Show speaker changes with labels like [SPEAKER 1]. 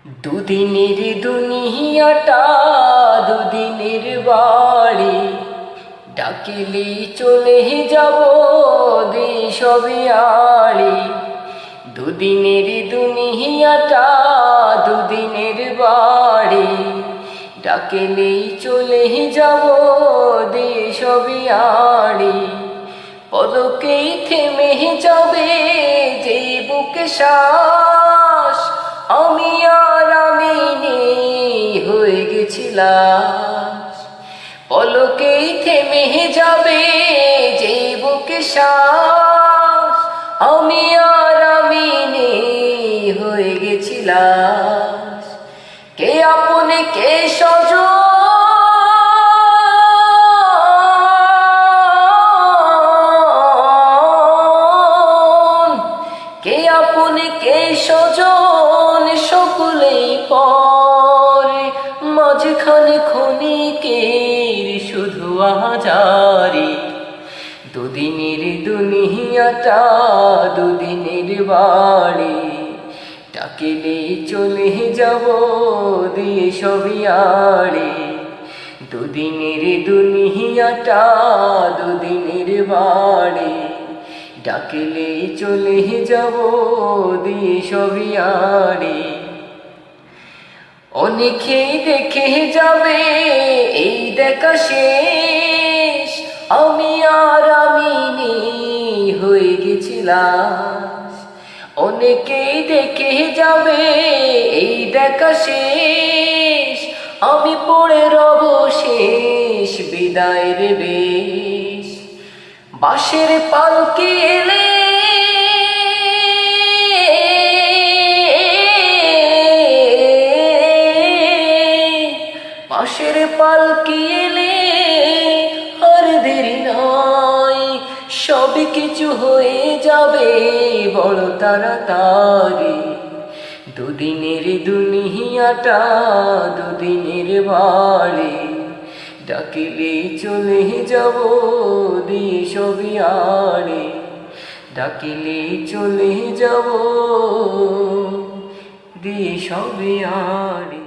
[SPEAKER 1] দুদিনের দুনিয়াটা দুদিনের বাড়ি, ডাকিলে চলে যাব দেশবে আড়ি। দুদিনের দুনিয়াটা দুদিনের বাড়ি, ডাকিলে চলে যাব দেশবে আড়ি। পলকেই থেমে যাবে যে বুকে শ্বাস, আমি হয়ে গেছিলাম। পলকেই থেমে যাবে যে বুকে শ্বাস, আমি হয়ে গেছিলাম। কে আপনে কে স্বজন, কে আপনে কে স্বজন, সকলেই পরে মাঝখানে ক্ষণিকের শুধু আহাজারি। দুদিনের দুনিয়াটা দুদিনের বাড়ি, ডাকিলে চলে যাব দেশবে আড়ি। দুদিনের দুনিয়াটা দুদিনের বাড়ি, ডাকিলে চলে যাব দেশবে আড়ি। অনেকেই দেখে যাবে এই দেখা শেষ, আমি হয়ে গেছিলাম। অনেকেই দেখে যাবে এই দেখা শেষ, আমি পড়ে রব শেষ বিদায়ের বেশ। বাঁশের পালকি এলে বাঁশের পালকি এলে আর দেরি নয়, সব কিছু হয়ে যাবে বড় তাড়াতাড়ি। দুদিনের দুনিয়াটা দুদিনের বাড়ি, ডাকিলে চলে যাব দেশবে আড়ি। ডাকিলে চলে যাব দেশবে আড়ি।